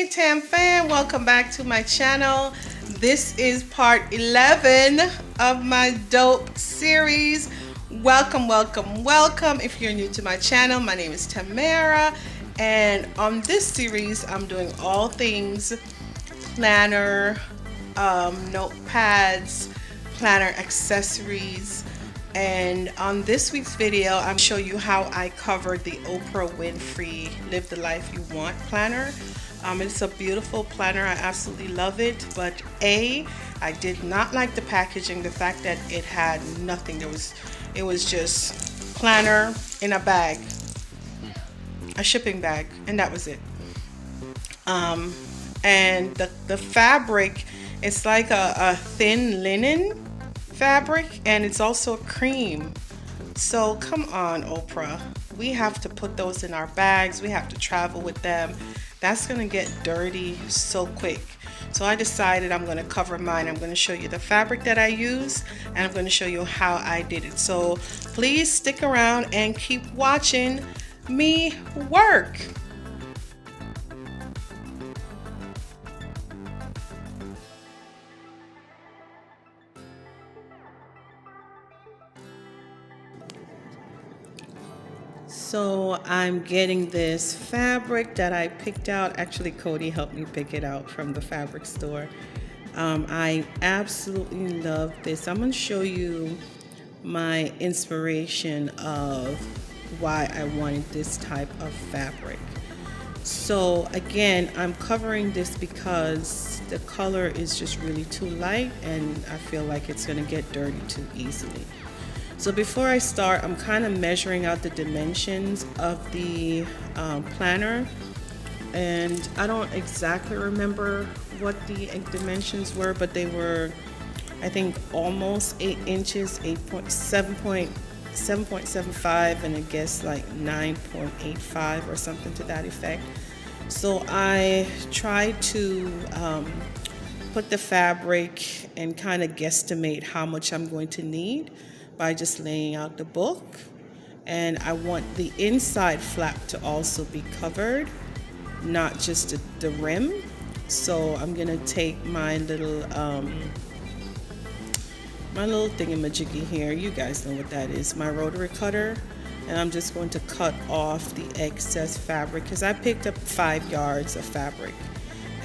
Hey Tam Fam, welcome back to my channel. This is part 11 of my DOAP series. Welcome, welcome, welcome. If you're new to my channel, my name is Tamara, and on this series I'm doing all things planner, notepads, planner accessories. And on this week's video, I'm show you how I covered the Oprah Winfrey Live the Life You Want planner. It's a beautiful planner. I absolutely love it. But I did not like the packaging. The fact that it had nothing. It was just planner in a bag, a shipping bag, and that was it. And the fabric, it's like a thin linen fabric, and it's also a cream. So come on, Oprah, we have to put those in our bags. We have to travel with them. That's gonna get dirty so quick. So I decided I'm gonna cover mine. I'm gonna show you the fabric that I use, and I'm gonna show you how I did it. So please stick around and keep watching me work. So I'm getting this fabric that I picked out. Actually, Cody helped me pick it out from the fabric store. I absolutely love this. I'm going to show you my inspiration of why I wanted this type of fabric. So again, I'm covering this because the color is just really too light, and I feel like it's going to get dirty too easily. So before I start, I'm kind of measuring out the dimensions of the planner, and I don't exactly remember what the dimensions were, but they were, I think, almost 8 inches, 7.75, and I guess like 9.85 or something to that effect. So I tried to put the fabric and kind of guesstimate how much I'm going to need by just laying out the book. And I want the inside flap to also be covered, not just the rim. So I'm gonna take my little thingamajiggy here, you guys know what that is, my rotary cutter, and I'm just going to cut off the excess fabric because I picked up 5 yards of fabric,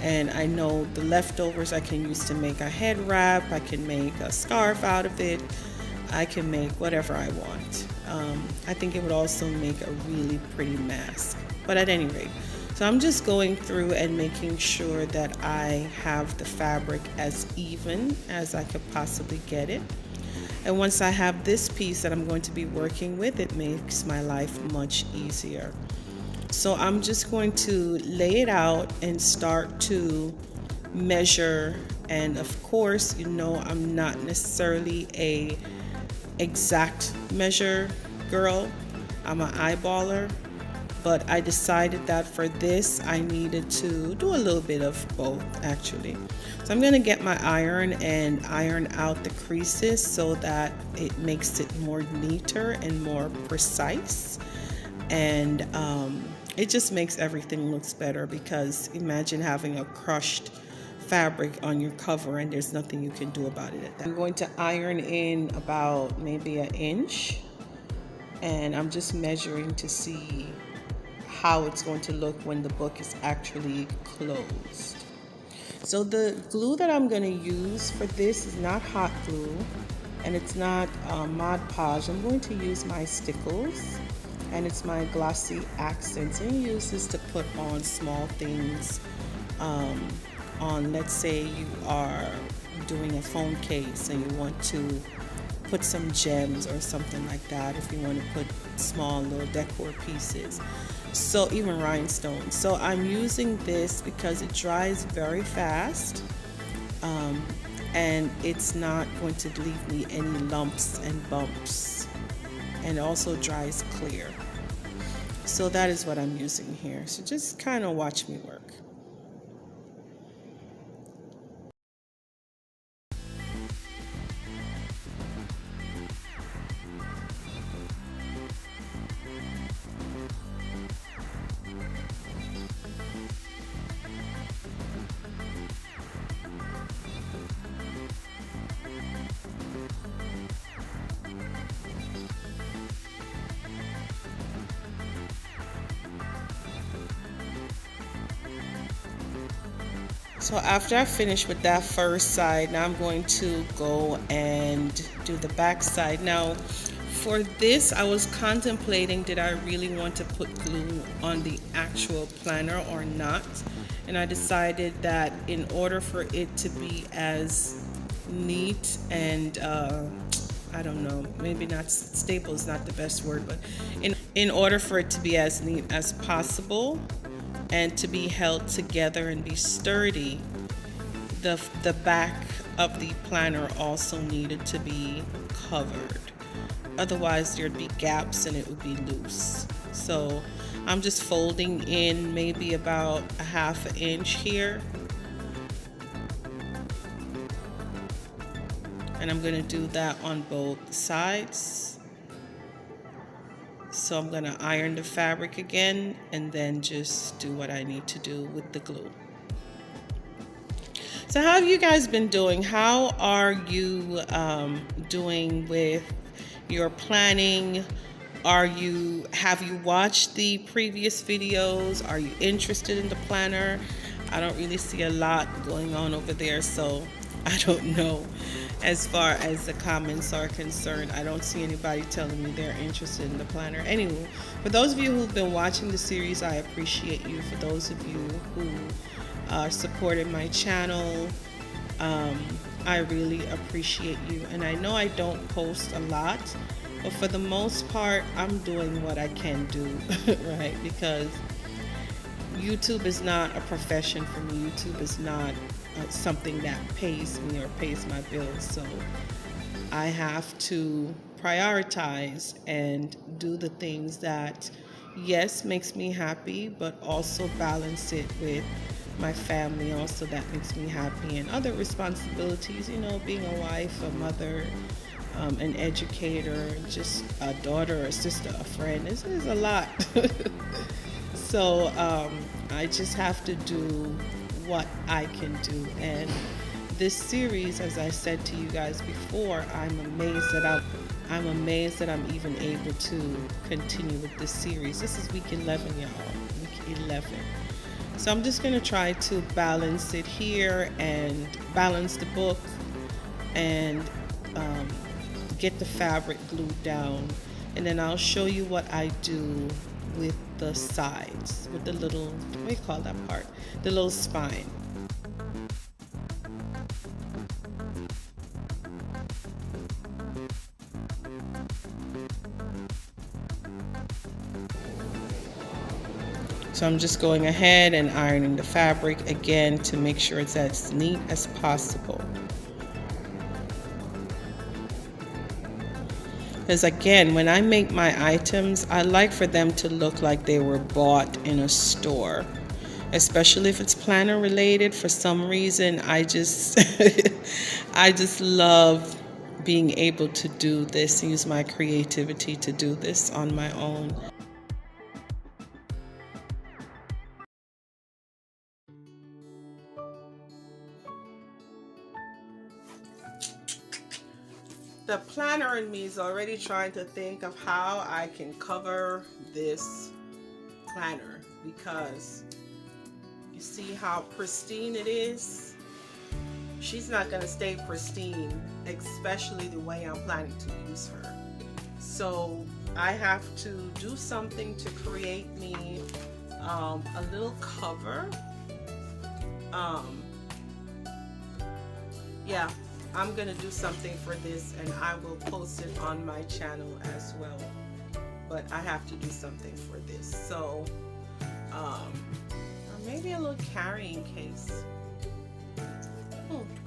and I know the leftovers I can use to make a head wrap. I can make a scarf out of it. I can make whatever I want. I think it would also make a really pretty mask, but at any rate, so I'm just going through and making sure that I have the fabric as even as I could possibly get it. And once I have this piece that I'm going to be working with, it makes my life much easier. So I'm just going to lay it out and start to measure. And of course, you know, I'm not necessarily a exact measure girl. I'm an eyeballer, but I decided that for this I needed to do a little bit of both actually. So I'm going to get my iron and iron out the creases so that it makes it more neater and more precise, and it just makes everything looks better, because imagine having a crushed fabric on your cover and there's nothing you can do about it. I'm going to iron in about maybe 1 inch, and I'm just measuring to see how it's going to look when the book is actually closed. So the glue that I'm going to use for this is not hot glue, and it's not Mod Podge. I'm going to use my Stickles, and it's my glossy accents, and you use this to put on small things. On, let's say you are doing a phone case and you want to put some gems or something like that, if you want to put small little decor pieces, so even rhinestones. So I'm using this because it dries very fast, and it's not going to leave me any lumps and bumps, and also dries clear. So that is what I'm using here. So just kind of watch me work. So after I finish with that first side, now I'm going to go and do the back side. Now for this, I was contemplating, did I really want to put glue on the actual planner or not? And I decided that in order for it to be as neat and I don't know, maybe not stable is not the best word, but in order for it to be as neat as possible and to be held together and be sturdy, the back of the planner also needed to be covered. Otherwise there'd be gaps and it would be loose. So I'm just folding in maybe about a ½ an inch here. And I'm going to do that on both sides. So I'm going to iron the fabric again and then just do what I need to do with the glue. So how have you guys been doing? How are you doing with your planning? Have you watched the previous videos? Are you interested in the planner? I don't really see a lot going on over there, so I don't know. As far as the comments are concerned, I don't see anybody telling me they're interested in the planner. Anyway, for those of you who've been watching the series, I appreciate you. For those of you who supported my channel, I really appreciate you. And I know I don't post a lot, but for the most part, I'm doing what I can do, right? Because YouTube is not a profession for me. YouTube is not something that pays me or pays my bills. So I have to prioritize and do the things that, yes, makes me happy, but also balance it with my family also that makes me happy, and other responsibilities, you know, being a wife, a mother, an educator, just a daughter, a sister, a friend. This is a lot. So I just have to do what I can do. And this series, as I said to you guys before, I'm amazed that I'm even able to continue with this series. This is week 11, y'all. Week 11. So I'm just going to try to balance it here and balance the book and get the fabric glued down. And then I'll show you what I do with the sides, with the little, what do you call that part? The little spine. So I'm just going ahead and ironing the fabric again to make sure it's as neat as possible. Because again, when I make my items, I like for them to look like they were bought in a store. Especially if it's planner related. For some reason, I just I just love being able to do this, use my creativity to do this on my own. The planner in me is already trying to think of how I can cover this planner, because you see how pristine it is. She's not going to stay pristine, especially the way I'm planning to use her. So I have to do something to create me a little cover. Yeah, I'm gonna do something for this, and I will post it on my channel as well. But I have to do something for this. So maybe a little carrying case.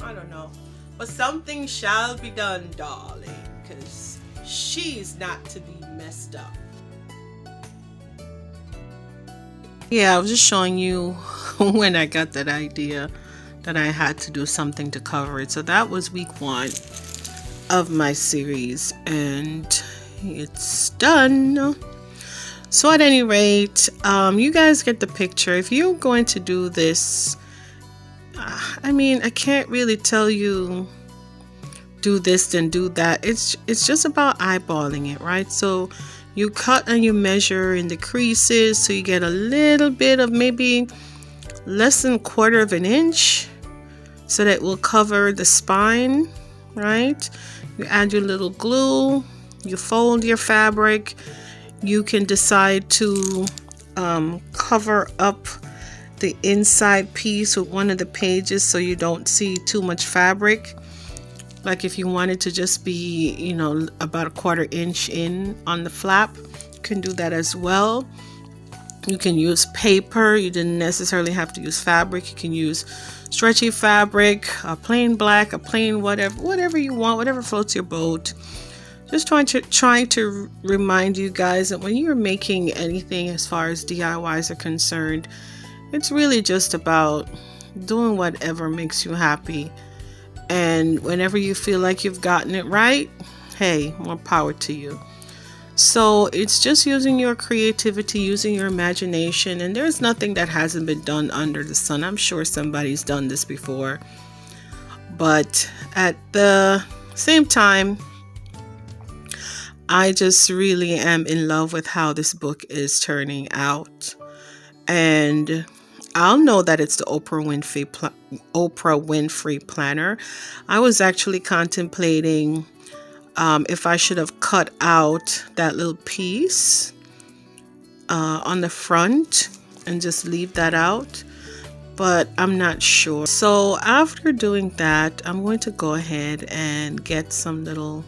I don't know, but something shall be done, darling, because she's not to be messed up. Yeah, I was just showing you when I got that idea that I had to do something to cover it. So that was week 1 of my series, and it's done. So at any rate, you guys get the picture. If you're going to do this, I mean, I can't really tell you do this then do that. It's just about eyeballing it, right? So you cut and you measure in the creases so you get a little bit of maybe less than 1/4 of an inch so that it will cover the spine, right? You add your little glue, you fold your fabric. You can decide to cover up the inside piece with one of the pages so you don't see too much fabric. Like if you wanted to just be, you know, about a 1/4 inch in on the flap, you can do that as well. You can use paper. You didn't necessarily have to use fabric. You can use stretchy fabric, a plain black, a plain whatever you want, whatever floats your boat. Just trying to remind you guys that when you're making anything as far as DIYs are concerned, it's really just about doing whatever makes you happy. And whenever you feel like you've gotten it right, hey, more power to you. So it's just using your creativity, using your imagination, and there's nothing that hasn't been done under the sun. I'm sure somebody's done this before. But at the same time, I just really am in love with how this book is turning out. And I'll know that it's the Oprah Winfrey planner. I was actually contemplating if I should have cut out that little piece on the front and just leave that out, but I'm not sure. So after doing that, I'm going to go ahead and get some little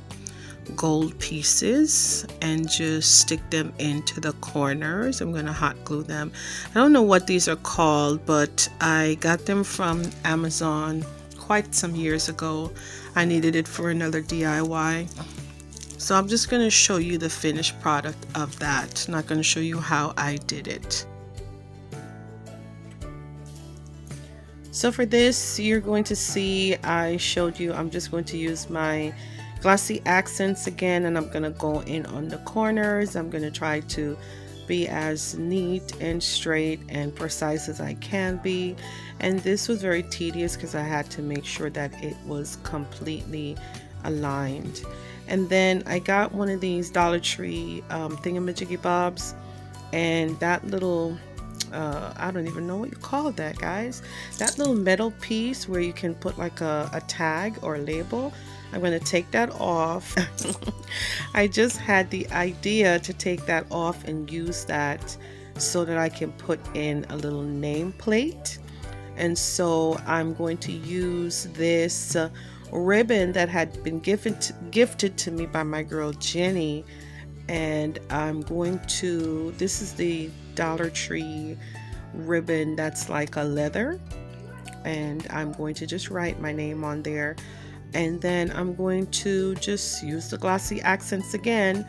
gold pieces and just stick them into the corners. I'm going to hot glue them. I don't know what these are called, but I got them from Amazon quite some years ago. I needed it for another DIY. So I'm just going to show you the finished product of that. I'm not going to show you how I did it. So for this, you're going to see I showed you, I'm just going to use my glossy accents again, and I'm going to go in on the corners. I'm going to try to be as neat and straight and precise as I can be. And this was very tedious because I had to make sure that it was completely aligned. And then I got one of these Dollar Tree thingamajiggy bobs, and that little I don't even know what you call that, guys. That little metal piece where you can put like a tag or a label, I'm going to take that off. I just had the idea to take that off and use that so that I can put in a little nameplate. And so I'm going to use this ribbon that had been gifted to me by my girl Jenny, and I'm going to, this is the Dollar Tree ribbon that's like a leather, and I'm going to just write my name on there. And then I'm going to just use the glossy accents again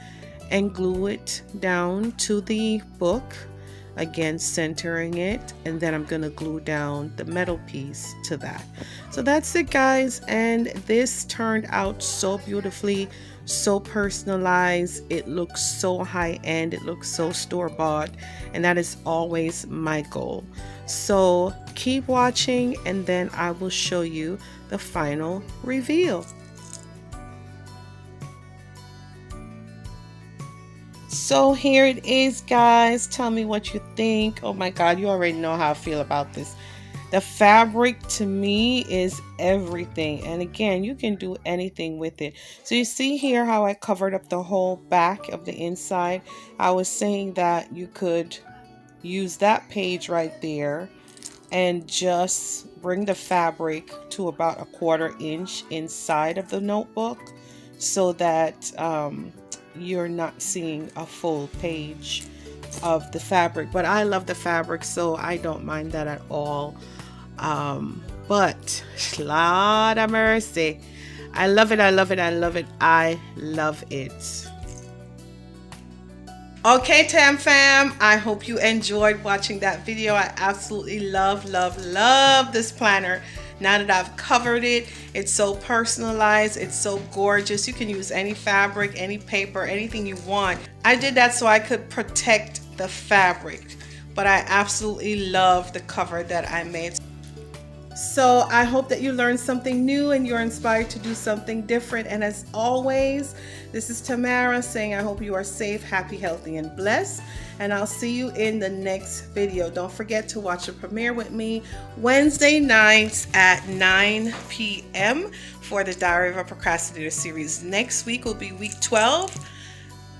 and glue it down to the book, again centering it, and then I'm going to glue down the metal piece to that. So that's it, guys, and this turned out so beautifully, so personalized. It looks so high-end, it looks so store-bought, and that is always my goal. So keep watching, and then I will show you the final reveal. So here it is, guys. Tell me what you think. Oh my God, you already know how I feel about this. The fabric to me is everything, and again, you can do anything with it. So you see here how I covered up the whole back of the inside. I was saying that you could use that page right there and just bring the fabric to about a 1/4 inch inside of the notebook so that you're not seeing a full page of the fabric. But I love the fabric, so I don't mind that at all. But Lord have mercy, I love it, I love it, I love it, I love it. Okay, Tam Fam, I hope you enjoyed watching that video. I absolutely love this planner. Now that I've covered it, it's so personalized, it's so gorgeous. You can use any fabric, any paper, anything you want. I did that so I could protect the fabric, but I absolutely love the cover that I made. So I hope that you learned something new and you're inspired to do something different. And as always, this is Tamara saying I hope you are safe, happy, healthy, and blessed. And I'll see you in the next video. Don't forget to watch the premiere with me Wednesday nights at 9 p.m. for the Diary of a Procrastinator series. Next week will be week 12.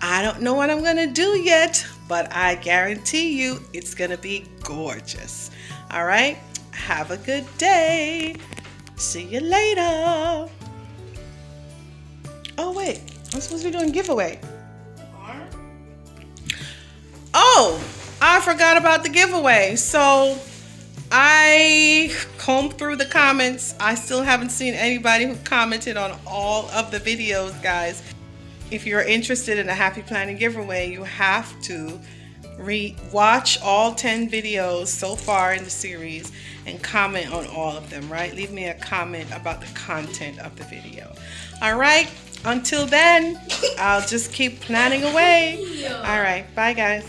I don't know what I'm going to do yet, but I guarantee you it's going to be gorgeous. All right? Have a good day. See you later. Oh, wait. I'm supposed to be doing giveaway. Oh, I forgot about the giveaway. So I combed through the comments. I still haven't seen anybody who commented on all of the videos, guys. If you're interested in a Happy Planning giveaway, you have to watch all 10 videos so far in the series and comment on all of them, right? Leave me a comment about the content of the video. All right, until then, I'll just keep planning away. All right, bye guys.